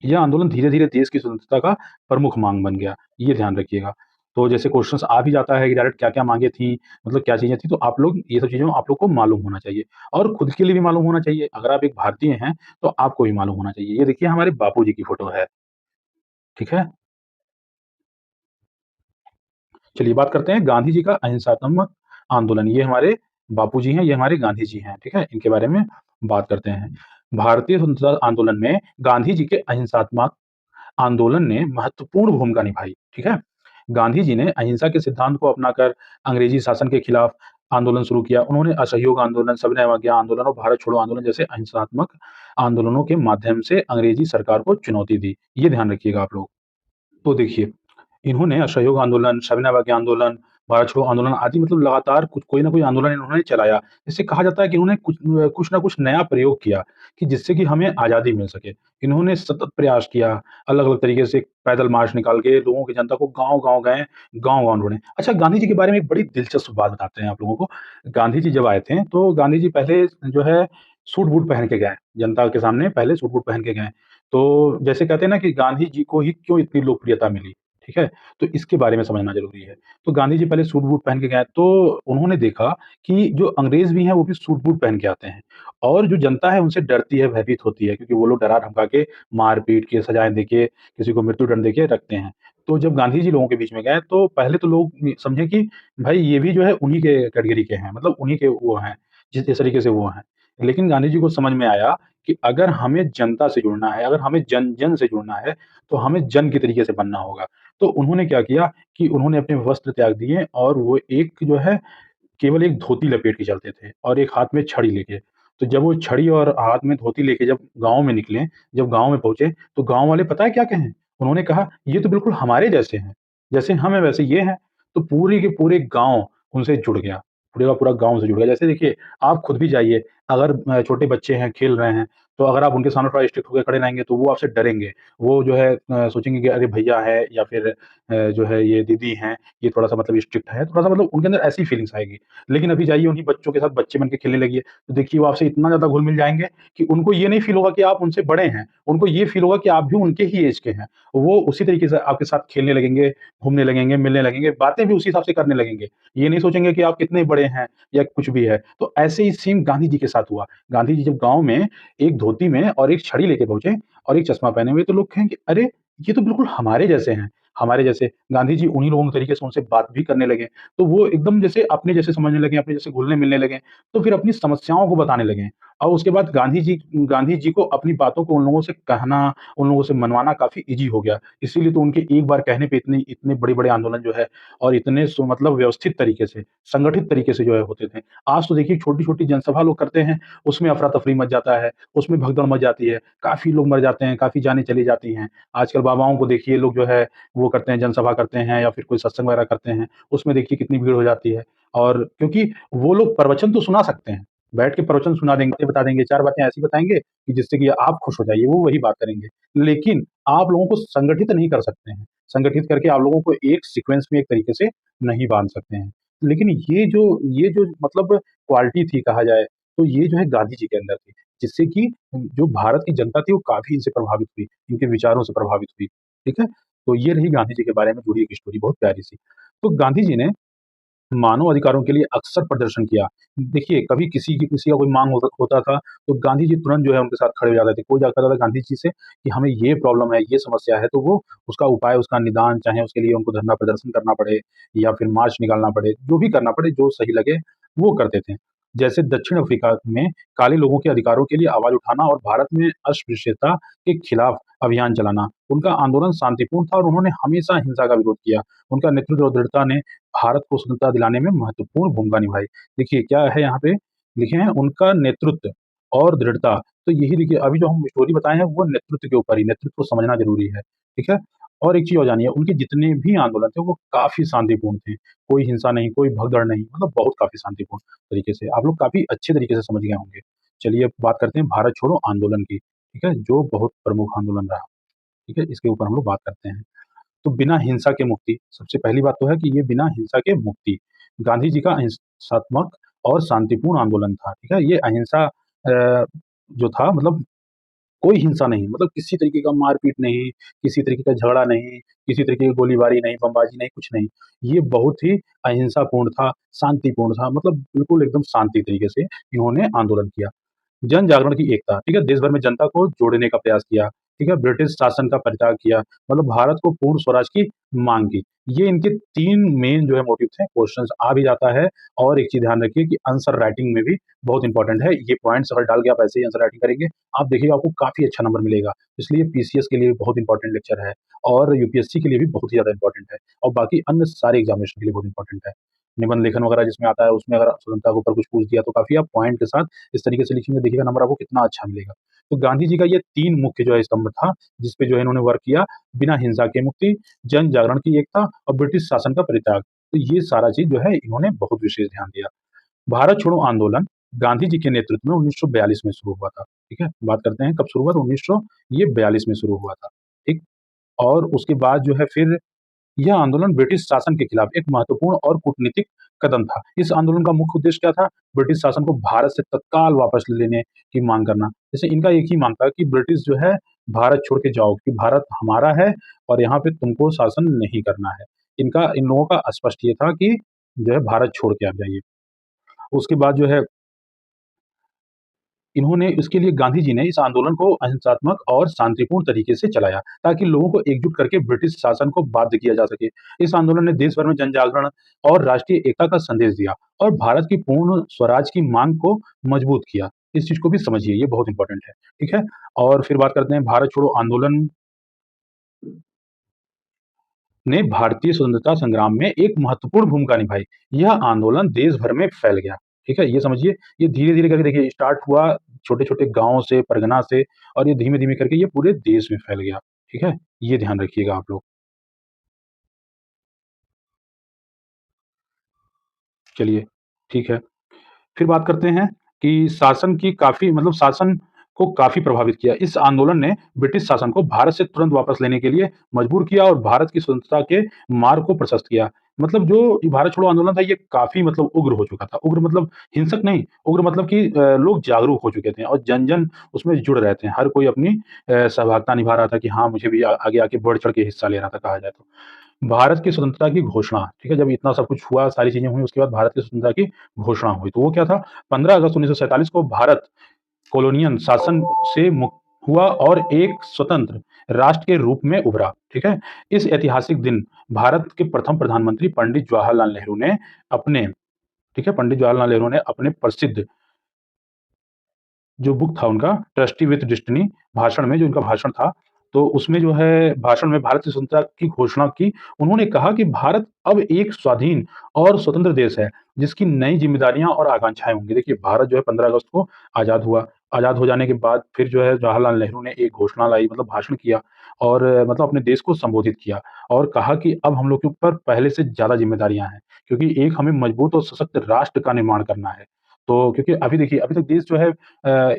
यह आंदोलन धीरे-धीरे देश की स्वतंत्रता का प्रमुख मांग बन गया, ये ध्यान रखिएगा। तो जैसे क्वेश्चन्स आ भी जाता है कि डायरेक्ट क्या-क्या माँगें थी, मतलब क्या चीज़ें थी, तो आप लोग ये सब चीज़ें आप लोग को मालूम होना चाहिए और खुद के लिए भी मालूम होना चाहिए। अगर आप एक भारतीय हैं, तो आपको भी मालूम होना चाहिए। ये देखिए हमारे बापूजी की फ़ोटो है, ठीक है? चलिए बात करते हैं गांधी जी का अहिंसात्मक आंदोलन। ये हमारे बापूजी हैं, ये हमारे गांधी जी हैं, ठीक है? इनके बारे में बात करते हैं। भारतीय स्वतंत्रता आंदोलन में गांधी जी के अहिंसात्मक आंदोलन ने महत्वपूर्ण भूमिका निभाई, ठीक है? गांधी जी ने अहिंसा के सिद्धांत को अपनाकर अंग्रेजी शासन के खिलाफ आंदोलन शुरू किया। उन्होंने असहयोग आंदोलन, सविनय अवज्ञा आंदोलन और भारत छोड़ो आंदोलन जैसे अहिंसात्मक आंदोलनों के माध्यम से अंग्रेजी सरकार को चुनौती दी। ये ध्यान रखिएगा आप लोग। तो देखिए, इन्होंने असहयोग आंदोलन, सविनय अवज्ञा आंदोलन, भारत छोड़ो आंदोलन आदि मतलब लगातार कुछ कोई न कोई आंदोलन इन्होंने चलाया। इससे कहा जाता है कि इन्होंने कुछ न कुछ नया प्रयोग किया कि जिससे कि हमें आज़ादी मिल सके। इन्होंने सतत प्रयास किया, अलग-अलग तरीके से पैदल मार्च निकाल के लोगों की जनता को गाँव-गाँव गए, गाँव-गाँव ढूँढे। अच्छा, गांधी जी के बारे में एक बड़ी दिलचस्प बात बताते हैं आप लोगों को। गांधी जी जब आए थे, तो गांधी जी पहले जो है सूट-बूट पहन के गए, जनता के सामने पहले सूट-बूट पहन के गए। तो जैसे कहते हैं ना कि गांधी जी को ही क्यों इतनी लोकप्रियता मिली, ठीक है? तो इसके बारे में समझना ज़रूरी है। तो गांधी जी पहले सूट-बूट पहन के गए, तो उन्होंने देखा कि जो अंग्रेज़ भी हैं, वो भी सूट-बूट पहन के आते हैं और जो जनता है, उनसे डरती है, भयभीत होती है क्योंकि वो लोग डरा-धमका के, मार-पीट के, सजाएँ दे के, किसी को मृत्युदंड दे के रखते हैं। तो जब गांधी जी लोगों के बीच में गए, तो पहले तो लोग समझे कि भाई ये भी जो है उन्हीं के कैटेगरी के हैं, मतलब उन्हीं के वो हैं, जिस तरीके से वो हैं। लेकिन गांधी जी को समझ में आया कि अगर हमें जनता से जुड़ना है, अगर हमें जन-जन से जुड़ना है, तो हमें जन के तरीके से बनना होगा। तो उन्होंने क्या किया कि उन्होंने अपने वस्त्र त्याग दिए और वो एक जो है केवल एक धोती लपेट के चलते थे और एक हाथ में छड़ी लेके। तो जब वो छड़ी और हाथ में धोती लेके जब गाँव में निकले, जब गाँव में पहुँचे, तो गाँव वाले पता है क्या कहें? उन्होंने कहा, "ये तो बिल्कुल हमारे जैसे हैं, जैसे हम हैं वैसे ये हैं।" तो पूरे के पूरे गाँव उनसे जुड़ गया, पूरे का पूरा गाँव उनसे जुड़ गया। जैसे देखिए, आप खुद भी जाइए, अगर छोटे बच्चे हैं, खेल रहे हैं, तो अगर आप उनके सामने थोड़ा स्ट्रिक्ट होके खड़े रहेंगे, तो वो आपसे डरेंगे। वो जो है सोचेंगे कि अरे भैया है या फिर जो है ये दीदी हैं, ये थोड़ा-सा मतलब स्ट्रिक्ट है, थोड़ा-सा मतलब उनके अंदर ऐसी फीलिंग्स आएगी। लेकिन अभी जाइए उन्हीं बच्चों के साथ बच्चे बन के खेलने लगिए, तो देखिए वो आपसे इतना ज़्यादा घुल-मिल जाएँगे कि उनको ये नहीं फ़ील होगा कि आप उनसे बड़े हैं, उनको ये फ़ील होगा कि आप भी उनके ही ऐज के हैं। वो उसी तरीके से आपके साथ खेलने लगेंगे, घूमने लगेंगे, मिलने लगेंगे, बातें भी उसी हिसाब से करने लगेंगे। ये नहीं सोचेंगे कि आप कितने बड़े हैं या कुछ भी है। तो ऐसे ही सेम गांधी जी के साथ हुआ। गांधी जी जब गाँव में एक धोती में और एक छड़ी लेके पहुँचे और एक चश्मा पहने हुए, तो लोग कहेंगे, "अरे! ये तो बिल्कुल हमारे जैसे हैं।" हमारे जैसे। गांधी जी उन्हीं लोगों के तरीके से उनसे बात भी करने लगे। तो वो एकदम जैसे अपने जैसे समझने लगे, अपने जैसे घुलने-मिलने लगे, तो फिर अपनी समस्याओं को बताने लगे और उसके बाद गांधी जी को अपनी बातों को उन लोगों से कहना, उन लोगों से मनवाना काफ़ी ईज़ी हो गया। इसीलिए तो उनके एक बार कहने पे इतने इतने बड़े-बड़े आंदोलन जो है और इतने मतलब व्यवस्थित तरीके से, संगठित तरीके से जो है होते थे। आज तो देखिए छोटी-छोटी जनसभा लोग करते हैं, उसमें अफ़रा-तफ़री मच जाता है, उसमें भगदड़ मच जाती है, काफ़ी लोग मर जाते हैं, काफ़ी जानें चली जाती हैं। आजकल बाबाओं को देखिए लोग जो है वो करते हैं, जनसभा करते हैं या फिर कोई सत्संग वगैरह करते हैं, उसमें देखिए कितनी भीड़ हो जाती है और क्योंकि वो लोग प्रवचन तो सुना सकते हैं, बैठ के प्रवचन सुना देंगे, बातें बता देंगे, 4 बातें ऐसी बताएँगे कि जिससे कि आप खुश हो जाइए, वो वही बात करेंगे। लेकिन आप लोगों को संगठित नहीं कर सकते हैं, संगठित करके आप लोगों को एक सीक्वेंस में एक तरीके से नहीं बाँध सकते हैं। लेकिन ये जो मतलब क्वालिटी थी कहा जाए, तो ये जो है गांधी जी के अंदर थी, जिससे कि जो भारत की जनता थी वो काफ़ी इनसे प्रभावित हुई, इनके विचारों से प्रभावित हुई, ठीक है? तो ये रही गांधी जी के बारे में जुड़ी एक स्टोरी बहुत प्यारी-सी। तो गांधी जी ने मानव अधिकारों के लिए अक्सर प्रदर्शन किया। देखिए, कभी किसी का कोई माँग होता था, तो गांधी जी तुरंत जो है उनके साथ खड़े हो जाते थे। कोई जाता था गांधी जी से कि हमें ये प्रॉब्लम है, ये समस्या है, तो वो उसका उपाय, उसका निदान, चाहे उसके लिए उनको धरना प्रदर्शन करना पड़े या फिर मार्च निकालना पड़े, जो भी करना पड़े, जो सही लगे, वो करते थे। जैसे दक्षिण अफ्रीका में काले लोगों के अधिकारों के लिए आवाज़ उठाना और भारत में अस्पृश्यता के खिलाफ अभियान चलाना। उनका आंदोलन शांतिपूर्ण था और उन्होंने हमेशा हिंसा का विरोध किया। उनका नेतृत्व और दृढ़ता ने भारत को स्वतंत्रता दिलाने में महत्वपूर्ण भूमिका निभाई। देखिए क्या है यहाँ पे लिखे हैं उनका नेतृत्व और दृढ़ता। तो यही देखिए अभी जो हम स्टोरी बताए हैं वो नेतृत्व के ऊपर ही, नेतृत्व को समझना ज़रूरी है, ठीक है? और एक चीज़ और जानिए उनके जितने भी आंदोलन थे वो काफ़ी शांतिपूर्ण थे। कोई हिंसा नहीं, कोई भगदड़ नहीं, मतलब बहुत काफ़ी शांतिपूर्ण तरीके से। आप लोग काफ़ी अच्छे तरीके से समझ गए होंगे। चलिए अब बात करते हैं भारत छोड़ो आंदोलन की, ठीक है? जो बहुत प्रमुख आंदोलन रहा, ठीक है? इसके ऊपर हम लोग बात करते हैं। तो बिना हिंसा के मुक्ति, सबसे पहली बात तो है कि ये बिना हिंसा के मुक्ति। गांधी जी का अहिंसात्मक और शांतिपूर्ण आंदोलन था, ठीक है? ये अहिंसा जो था मतलब कोई हिंसा नहीं, मतलब किसी तरीके का मार-पीट नहीं, किसी तरीके का झगड़ा नहीं, किसी तरीके की गोलीबारी नहीं, बमबाजी नहीं, कुछ नहीं। ये बहुत ही अहिंसापूर्ण था, शांतिपूर्ण था, मतलब बिल्कुल एकदम शांति तरीके से इन्होंने आंदोलन किया। जन जागरण की एकता, ठीक है? देश भर में जनता को जोड़ने का प्रयास किया, ठीक है? ब्रिटिश शासन का परित्याग किया, मतलब भारत को पूर्ण स्वराज की माँग की। ये इनके 3 मेन जो है मोटिव थे, क्वेश्चन्स आ भी जाता है और एक चीज़ ध्यान रखिए कि आंसर राइटिंग में भी बहुत इंपॉर्टेंट है। ये पॉइंट्स अगर डाल के आप ऐसे ही आंसर राइटिंग करेंगे, आप देखिएगा आपको काफ़ी अच्छा नंबर मिलेगा। इसलिए पीसीएस के लिए भी बहुत इंपॉर्टेंट लेक्चर है और यूपीएससी के लिए भी बहुत ही ज़्यादा इंपॉर्टेंट है और बाकी अन्य सारे एग्ज़ामिनेशन के लिए बहुत इंपॉर्टेंट है। निबंध लेखन वगैरह जिसमें आता है, उसमें अगर स्वतंत्रता के ऊपर कुछ पूछ दिया तो काफ़ी आप पॉइंट के साथ इस तरीके से लिखेंगे, देखिएगा नंबर आपको कितना अच्छा मिलेगा। तो गांधी जी का ये 3 मुख्य जो है स्तंभ था, जिस पे जो है इन्होंने वर्क किया, बिना हिंसा के मुक्ति, जन जागरण की एकता और ब्रिटिश शासन का परित्याग। तो ये सारा चीज़ जो है इन्होंने बहुत विशेष ध्यान दिया। भारत छोड़ो आंदोलन गांधी जी के नेतृत्व में 1942 में शुरू हुआ था, ठीक है? बात करते हैं कब शुरू हुआ, तो 1942 में शुरू हुआ था, ठीक? और उसके बाद जो है फिर यह आंदोलन ब्रिटिश शासन के खिलाफ एक महत्वपूर्ण और कूटनीतिक कदम था। इस आंदोलन का मुख्य उद्देश्य क्या था? ब्रिटिश शासन को भारत से तत्काल वापस लेने की मांग करना। जैसे इनका एक ही मांग था कि ब्रिटिश जो है भारत छोड़ के जाओ, कि भारत हमारा है और यहाँ पे तुमको शासन नहीं करना है। इनका इन लोगों का स्पष्ट ये था कि जो है भारत छोड़ के आप जाइए। उसके बाद जो है इन्होंने इसके लिए गांधी जी ने इस आंदोलन को अहिंसात्मक और शांतिपूर्ण तरीके से चलाया, ताकि लोगों को एकजुट करके ब्रिटिश शासन को बाध्य किया जा सके। इस आंदोलन ने देश भर में जन जागरण और राष्ट्रीय एकता का संदेश दिया और भारत की पूर्ण स्वराज की मांग को मजबूत किया। इस चीज़ को भी समझिए, ये बहुत इंपॉर्टेंट है, ठीक है? और फिर बात करते हैं भारत छोड़ो आंदोलन ने भारतीय स्वतंत्रता संग्राम में एक महत्वपूर्ण भूमिका निभाई। यह आंदोलन देश भर में फैल गया, ठीक है? ये समझिए, ये धीरे-धीरे करके देखिए स्टार्ट हुआ छोटे-छोटे गाँव से, परगना से और ये धीमे-धीमे करके ये पूरे देश में फैल गया, ठीक है? ये ध्यान रखिएगा आप लोग। चलिए, ठीक है। फिर बात करते हैं कि शासन की काफ़ी मतलब शासन को काफ़ी प्रभावित किया। इस आंदोलन ने ब्रिटिश शासन को भारत से तुरंत वापस लेने के लिए मजबूर किया और भारत की स्वतंत्रता के मार्ग को प्रशस्त किया। मतलब जो ये भारत छोड़ो आंदोलन था, ये काफ़ी मतलब उग्र हो चुका था। उग्र मतलब हिंसक नहीं, उग्र मतलब कि लोग जागरूक हो चुके थे और जन-जन उसमें जुड़ रहे थे। हर कोई अपनी सहभागिता निभा रहा था कि हाँ, मुझे भी आगे आके बढ़-चढ़ के हिस्सा ले रहा था, कहा जाए तो। भारत की स्वतंत्रता की घोषणा, ठीक है? जब इतना सब कुछ हुआ, सारी चीज़ें हुई, उसके बाद भारत की स्वतंत्रता की घोषणा हुई। तो वो क्या था? 15 अगस्त 1947 को भारत कॉलोनियल शासन से मुक्त हुआ और एक स्वतंत्र राष्ट्र के रूप में उभरा, ठीक है? इस ऐतिहासिक दिन भारत के प्रथम प्रधानमंत्री पंडित जवाहरलाल नेहरू ने अपने ठीक है? पंडित जवाहरलाल नेहरू ने अपने प्रसिद्ध जो बुक था उनका ट्रस्टी विथ डेस्टिनी भाषण में जो उनका भाषण था, तो उसमें जो है भाषण में भारत की स्वतंत्रता की घोषणा की। उन्होंने कहा कि भारत अब एक स्वाधीन और स्वतंत्र देश है, जिसकी नई ज़िम्मेदारियाँ और आकांक्षाएँ होंगी। देखिए, भारत जो है 15 अगस्त को आज़ाद हुआ। आज़ाद हो जाने के बाद फिर जो है जवाहरलाल नेहरू ने एक घोषणा लाई मतलब भाषण किया और मतलब अपने देश को संबोधित किया और कहा कि अब हम लोग के ऊपर पहले से ज़्यादा ज़िम्मेदारियाँ हैं, क्योंकि एक हमें मजबूत और सशक्त राष्ट्र का निर्माण करना है। तो क्योंकि अभी देखिए, अभी तक देश जो है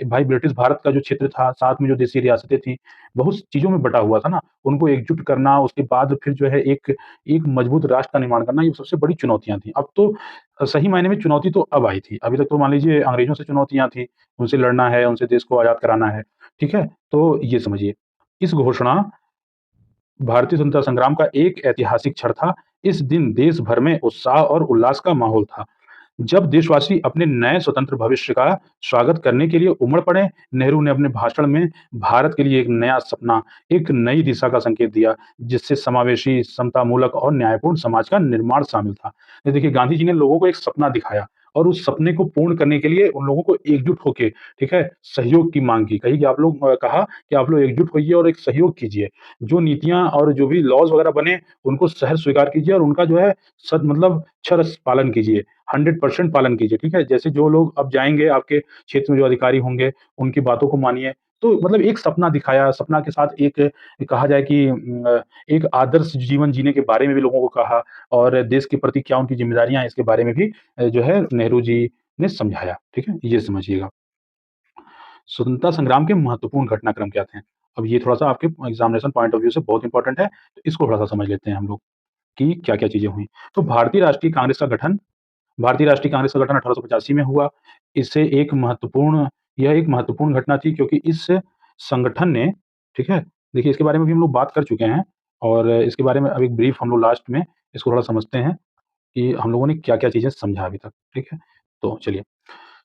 भाई ब्रिटिश भारत का जो क्षेत्र था, साथ में जो देसी रियासतें थीं, बहुत चीज़ों में बँटा हुआ था ना, उनको एकजुट करना, उसके बाद फिर जो है एक एक मजबूत राष्ट्र का निर्माण करना, ये सबसे बड़ी चुनौतियाँ थीं। अब तो सही मायने में चुनौती तो अब आई थी। अभी तक तो मान लीजिए अंग्रेज़ों से चुनौतियाँ थी, उनसे लड़ना है, उनसे देश को आज़ाद कराना है, ठीक है? तो ये समझिए। इस घोषणा भारतीय स्वतंत्रता संग्राम का एक ऐतिहासिक क्षण था। इस दिन देश भर में उत्साह और उल्लास का माहौल था। जब देशवासी अपने नए स्वतंत्र भविष्य का स्वागत करने के लिए उमड़ पड़े, नेहरू ने अपने भाषण में भारत के लिए एक नया सपना, एक नई दिशा का संकेत दिया, जिससे समावेशी, समतामूलक और न्यायपूर्ण समाज का निर्माण शामिल था। ये देखिए, गांधी जी ने लोगों को एक सपना दिखाया और उस सपने को पूर्ण करने के लिए उन लोगों को एकजुट होके, ठीक है, सहयोग की मांग की। कही कि आप लोग कहा कि आप लोग एकजुट होइए और एक सहयोग कीजिए। जो नीतियाँ और जो भी लॉज़ वगैरह बने, उनको सहर्ष स्वीकार कीजिए और उनका जो है सद मतलब अक्षरशः पालन कीजिए। 100% पालन कीजिए, ठीक है? जैसे जो लोग अब जाएँगे आपके क्षेत्र में जो अधिकारी होंगे, उनकी बातों को मानिए। तो मतलब एक सपना दिखाया, सपना के साथ एक कहा जाए कि एक आदर्श जीवन जीने के बारे में भी लोगों को कहा और देश के प्रति क्या उनकी ज़िम्मेदारियाँ हैं, इसके बारे में भी जो है नेहरू जी ने समझाया, ठीक है? ये समझिएगा। स्वतंत्रता संग्राम के महत्वपूर्ण घटनाक्रम क्या थे? अब ये थोड़ा-सा आपके एग्ज़ामिनेशन पॉइंट ऑफ व्यू से बहुत इम्पोर्टेंट है, तो इसको थोड़ा-सा समझ लेते हैं हम लोग कि क्या-क्या चीज़ें हुई। तो भारतीय राष्ट्रीय कांग्रेस का गठन 1885 में हुआ। इससे एक महत्वपूर्ण यह एक महत्वपूर्ण घटना थी क्योंकि इस संगठन ने ठीक है? देखिए इसके बारे में भी हम लोग बात कर चुके हैं और इसके बारे में अब एक ब्रीफ हम लोग लास्ट में इसको थोड़ा समझते हैं कि हम लोगों ने क्या-क्या चीज़ें समझा अभी तक, ठीक है? तो चलिए,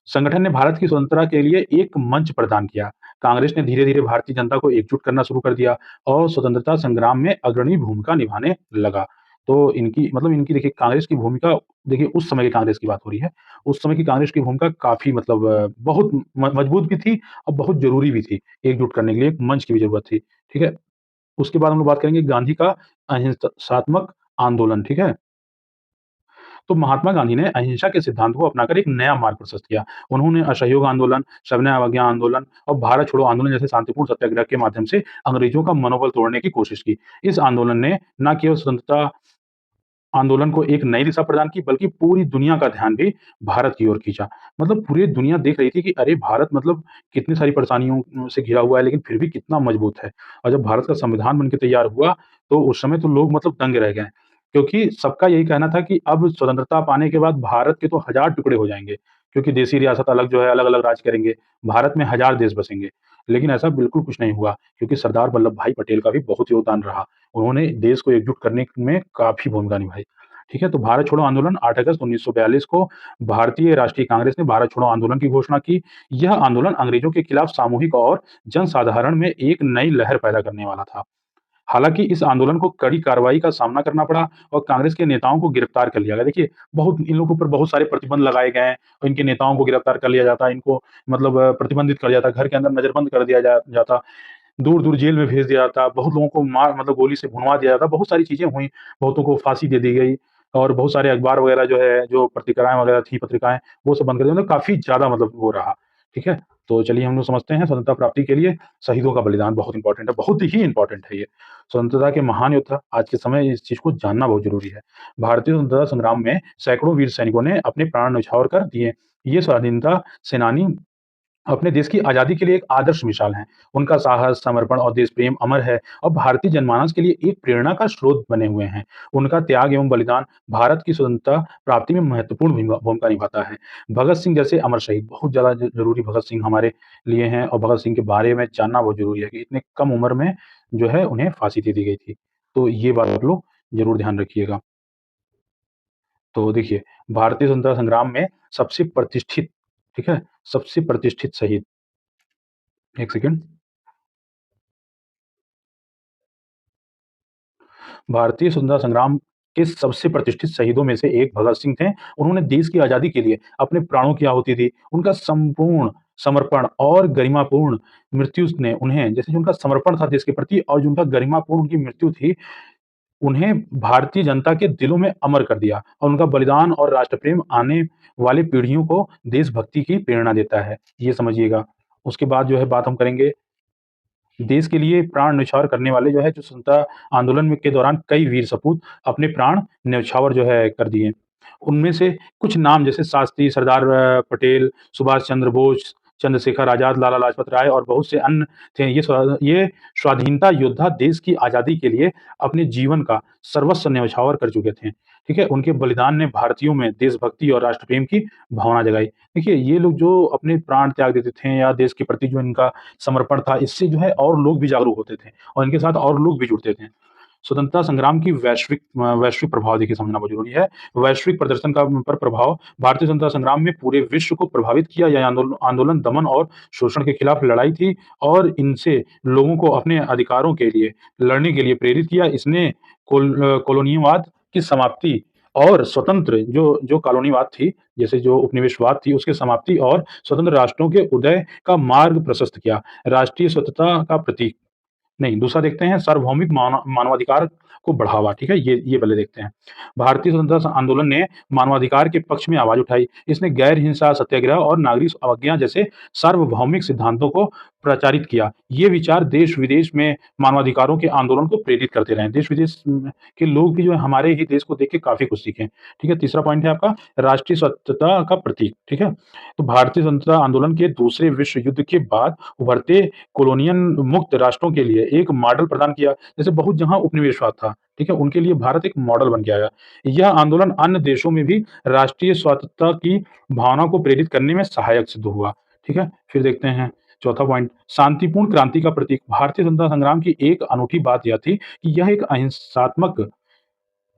संगठन ने भारत की स्वतंत्रता के लिए एक मंच प्रदान किया। कांग्रेस ने धीरे-धीरे भारतीय जनता को एकजुट करना शुरू कर दिया और स्वतंत्रता संग्राम में अग्रणी भूमिका निभाने लगा। तो इनकी देखिए कांग्रेस की भूमिका देखिए उस समय की कांग्रेस की बात हो रही है। उस समय की कांग्रेस की भूमिका काफ़ी मतलब बहुत म मजबूत भी थी और बहुत ज़रूरी भी थी, एकजुट करने के लिए एक मंच की भी ज़रूरत थी, ठीक है? उसके बाद हम लोग बात करेंगे गांधी का अहिंसात्मक आंदोलन, ठीक है? तो महात्मा गांधी ने अहिंसा के सिद्धांत को अपनाकर एक नया मार्ग प्रशस्त किया। उन्होंने असहयोग आंदोलन, सविनय अवज्ञा आंदोलन और भारत छोड़ो आंदोलन जैसे शांतिपूर्ण सत्याग्रह के माध्यम से अंग्रेजों का मनोबल तोड़ने की कोशिश की। इस आंदोलन ने न केवल स्वतंत्रता आंदोलन को एक नई दिशा प्रदान की, बल्कि पूरी दुनिया का ध्यान भी भारत की ओर खींचा। मतलब पूरी दुनिया देख रही थी कि अरे! भारत मतलब कितनी सारी परेशानियों से घिरा हुआ है, लेकिन फिर भी कितना मजबूत है। और जब भारत का संविधान बन के तैयार हुआ, तो उस समय तो लोग मतलब दंग रह गए। क्योंकि सबका यही कहना था कि अब स्वतंत्रता पाने के बाद भारत के तो हज़ार टुकड़े हो जाएँगे, क्योंकि देशी रियासत अलग जो है अलग-अलग राज करेंगे, भारत में हज़ार देश बसेंगे। लेकिन ऐसा बिल्कुल कुछ नहीं हुआ, क्योंकि सरदार वल्लभ भाई पटेल का भी बहुत योगदान रहा। उन्होंने देश को एकजुट करने में काफ़ी भूमिका निभाई। ठीक है? तो भारत छोड़ो आंदोलन 8 अगस्त 1942 को भारतीय राष्ट्रीय कांग्रेस ने भारत छोड़ो आंदोलन की घोषणा की। यह आंदोलन अंग्रेजों के खिलाफ सामूहिक और जनसाधारण में एक नई लहर पैदा करने वाला था। हालाँकि इस आंदोलन को कड़ी कार्रवाई का सामना करना पड़ा और कांग्रेस के नेताओं को गिरफ्तार कर लिया गया। देखिए, बहुत इन लोगों के ऊपर बहुत सारे प्रतिबंध लगाए गए हैं और इनके नेताओं को गिरफ्तार कर लिया जाता, इनको मतलब प्रतिबंधित कर दिया जाता, घर के अंदर नज़रबंद कर दिया जाता, दूर-दूर जेल में भेज दिया जाता, बहुत लोगों को मार मतलब गोली से भुनवा दिया जाता, बहुत सारी चीज़ें हुई, बहुतों को फांसी दे दी गई और बहुत सारे अखबार वगैरह जो है, जो पत्रिकाएँ वगैरह थी पत्रिकाएँ, वो सब बंद कर दी, मतलब काफ़ी ज़्यादा मतलब वो रहा, ठीक है? तो चलिए हम लोग समझते हैं स्वतंत्रता प्राप्ति के लिए शहीदों का बलिदान बहुत इम्पोर्टेंट है, बहुत ही इम्पोर्टेंट है ये। स्वतंत्रता के महान योद्धा आज के समय इस चीज़ को जानना बहुत ज़रूरी है। भारतीय स्वतंत्रता संग्राम में सैकड़ों वीर सैनिकों ने अपने प्राण न्यौछावर कर दिए। ये स्वाधीनता सेनानी अपने देश की आज़ादी के लिए एक आदर्श मिसाल हैं। उनका साहस, समर्पण और देश प्रेम अमर है और भारतीय जनमानस के लिए एक प्रेरणा का स्रोत बने हुए हैं। उनका त्याग एवं बलिदान भारत की स्वतंत्रता प्राप्ति में महत्वपूर्ण भूमिका भूमिका निभाता है। भगत सिंह जैसे अमर शहीद बहुत ज़्यादा ज़रूरी भगत सिंह हमारे लिए हैं और भगत सिंह के बारे में जानना बहुत ज़रूरी है कि इतने कम उम्र में जो है उन्हें फांसी दे दी गई थी। तो ये बात आप लोग ज़रूर ध्यान रखिएगा। तो देखिए, भारतीय स्वतंत्रता संग्राम में सबसे प्रतिष्ठित, ठीक है? सबसे प्रतिष्ठित शहीद 1 सेकंड। भारतीय स्वतंत्रता संग्राम के सबसे प्रतिष्ठित शहीदों में से एक भगत सिंह थे। उन्होंने देश की आज़ादी के लिए अपने प्राणों की आहुति दी। उनका संपूर्ण समर्पण और गरिमापूर्ण मृत्यु ने उन्हें जैसे जो उनका समर्पण था देश के प्रति और जो उनका गरिमापूर्ण उनकी मृत्यु थी, उन्हें भारतीय जनता के दिलों में अमर कर दिया और उनका बलिदान और राष्ट्र प्रेम आने वाली पीढ़ियों को देशभक्ति की प्रेरणा देता है। ये समझिएगा। उसके बाद जो है बात हम करेंगे देश के लिए प्राण न्यौछावर करने वाले जो है जो स्वतंत्रता आंदोलन में के दौरान कई वीर सपूत अपने प्राण न्यौछावर जो है कर दिए। उनमें से कुछ नाम जैसे शास्त्री, सरदार पटेल, सुभाष चंद्र बोस, चंद्रशेखर आज़ाद, लाला लाजपत राय और बहुत से अन्य थे। ये स्वाधीनता योद्धा देश की आज़ादी के लिए अपने जीवन का सर्वस्व न्यौछावर कर चुके थे। ठीक है? उनके बलिदान ने भारतीयों में देशभक्ति और राष्ट्र प्रेम की भावना जगाई। देखिए, ये लोग जो अपने प्राण त्याग देते थे या देश के प्रति जो इनका समर्पण था, इससे जो है और लोग भी जागरूक होते थे और इनके साथ और लोग भी जुड़ते थे। स्वतंत्रता संग्राम की वैश्विक प्रभाव देखिए समझना बहुत ज़रूरी है। वैश्विक प्रदर्शन का पर प्रभाव भारतीय स्वतंत्रता संग्राम में पूरे विश्व को प्रभावित किया। यह आंदोलन आंदोलन दमन और शोषण के खिलाफ लड़ाई थी और इनसे लोगों को अपने अधिकारों के लिए लड़ने के लिए प्रेरित किया। इसने कॉलोनियवाद की समाप्ति और स्वतंत्र जो जो कॉलोनीवाद थी, जैसे जो उपनिवेशवाद थी, उसकी समाप्ति और स्वतंत्र राष्ट्रों के उदय का मार्ग प्रशस्त किया। राष्ट्रीय स्वतंत्रता का प्रतीक नहीं, दूसरा देखते हैं सार्वभौमिक मानवाधिकार को बढ़ावा, ठीक है? ये पहले देखते हैं। भारतीय स्वतंत्रता आंदोलन ने मानवाधिकार के पक्ष में आवाज़ उठाई। इसने गैर हिंसा, सत्याग्रह और नागरिक अवज्ञा जैसे सार्वभौमिक सिद्धांतों को प्रचारित किया। ये विचार देश-विदेश में मानवाधिकारों के आंदोलन को प्रेरित करते रहे। देश-विदेश के लोग भी जो है हमारे ही देश को देख के काफ़ी कुछ सीखे। ठीक है? तीसरा पॉइंट है आपका राष्ट्रीय स्वतंत्रता का प्रतीक, ठीक है? तो भारतीय स्वतंत्रता आंदोलन के दूसरे विश्व युद्ध के बाद उभरते कॉलोनियल मुक्त राष्ट्रों के लिए एक मॉडल प्रदान किया। जैसे बहुत जहाँ उपनिवेशवाद था, ठीक है? उनके लिए भारत एक मॉडल बन के आया। यह आंदोलन अन्य देशों में भी राष्ट्रीय स्वायत्तता की भावना को प्रेरित करने में सहायक सिद्ध हुआ। ठीक है? फिर देखते हैं चौथा पॉइंट शांतिपूर्ण क्रांति का प्रतीक। भारतीय स्वतंत्रता संग्राम की एक अनूठी बात यह थी कि यह एक अहिंसात्मक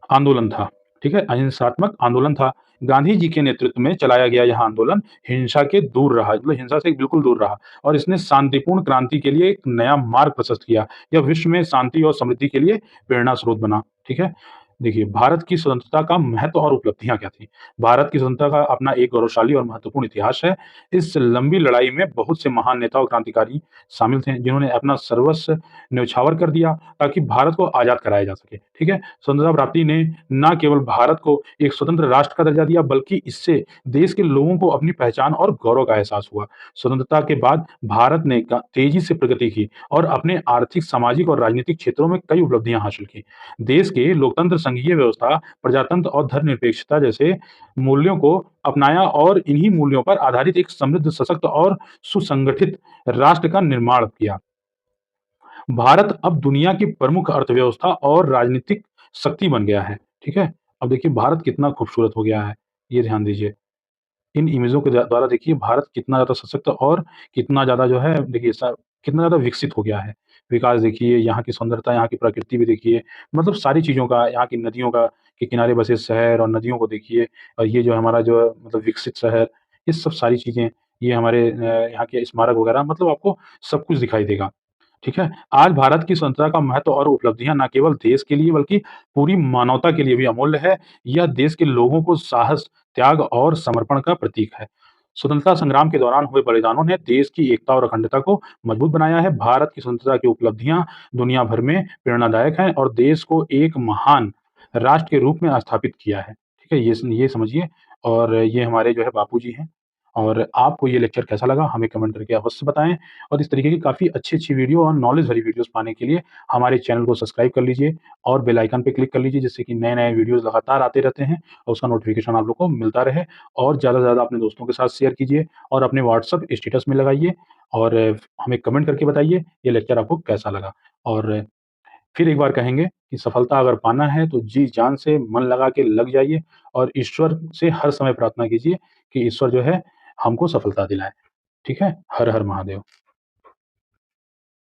आंदोलन था, ठीक है? अहिंसात्मक आंदोलन था। गांधी जी के नेतृत्व में चलाया गया यह आंदोलन हिंसा के दूर रहा, मतलब हिंसा से बिल्कुल दूर रहा और इसने शांतिपूर्ण क्रांति के लिए एक नया मार्ग प्रशस्त किया। यह विश्व में शांति और समृद्धि के लिए प्रेरणा स्रोत बना, ठीक है? देखिए, भारत की स्वतंत्रता का महत्व और उपलब्धियाँ क्या थी? भारत की स्वतंत्रता का अपना एक गौरवशाली और महत्वपूर्ण इतिहास है। इस लंबी लड़ाई में बहुत से महान नेता और क्रांतिकारी शामिल थे, जिन्होंने अपना सर्वस्व न्यौछावर कर दिया, ताकि भारत को आज़ाद कराया जा सके, ठीक है? स्वतंत्रता प्राप्ति ने ना केवल भारत को एक स्वतंत्र राष्ट्र का दर्जा दिया, बल्कि इससे देश के लोगों को अपनी पहचान और गौरव का एहसास हुआ। स्वतंत्रता के बाद भारत ने तेज़ी से प्रगति की और अपने आर्थिक, सामाजिक और राजनीतिक क्षेत्रों में कई उपलब्धियाँ हासिल की। देश के लोकतंत्र, संघीय व्यवस्था, प्रजातंत्र और धर्मनिरपेक्षता जैसे मूल्यों को अपनाया और इन्हीं मूल्यों पर आधारित एक समृद्ध, सशक्त और सुसंगठित राष्ट्र का निर्माण किया। भारत अब दुनिया की प्रमुख अर्थव्यवस्था और राजनीतिक शक्ति बन गया है, ठीक है? अब देखिए भारत कितना खूबसूरत हो गया है, ये ध्यान दीजिए। इन इमेजों के द्वारा देखिए भारत कितना ज़्यादा सशक्त और कितना ज़्यादा जो है देखिए कितना ज़्यादा विकसित हो गया है। विकास देखिए, यहाँ की सुंदरता, यहाँ की प्रकृति भी देखिए, मतलब सारी चीज़ों का, यहाँ की नदियों का के किनारे बसे शहर और नदियों को देखिए और ये जो हमारा जो मतलब विकसित शहर, ये सब सारी चीज़ें, ये हमारे यहाँ के स्मारक वगैरह मतलब आपको सब कुछ दिखाई देगा। ठीक है? आज भारत की स्वतंत्रता का महत्व और उपलब्धियाँ ना केवल देश के लिए बल्कि पूरी मानवता के लिए भी अमूल्य है। यह देश के लोगों को साहस, त्याग और समर्पण का प्रतीक है। स्वतंत्रता संग्राम के दौरान हुए बलिदानों ने देश की एकता और अखंडता को मजबूत बनाया है। भारत की स्वतंत्रता की उपलब्धियाँ दुनिया भर में प्रेरणादायक हैं और देश को एक महान राष्ट्र के रूप में स्थापित किया है। ठीक है? ये समझिए और ये हमारे जो है बापूजी हैं और आपको ये लेक्चर कैसा लगा हमें कमेंट करके अवश्य बताएँ और इस तरीके की काफ़ी अच्छी-अच्छी वीडियो और नॉलेज भरी वीडियोज़ पाने के लिए हमारे चैनल को सब्सक्राइब कर लीजिए और बेल आइकन पे क्लिक कर लीजिए जिससे कि नए-नए वीडियोज़ लगातार आते रहते हैं और उसका नोटिफ़िकेशन आप लोग को मिलता रहे और ज़्यादा से ज़्यादा अपने दोस्तों के साथ शेयर कीजिए और अपने व्हाट्सएप स्टेटस में लगाइए और हमें कमेंट करके बताइए ये लेक्चर आपको कैसा लगा। और फिर एक बार कहेंगे कि सफलता अगर पाना है तो जी जान से मन लगा के लग जाइए और ईश्वर से हर समय प्रार्थना कीजिए कि ईश्वर जो है हमको सफलता दिलाएँ। ठीक है? हर हर महादेव।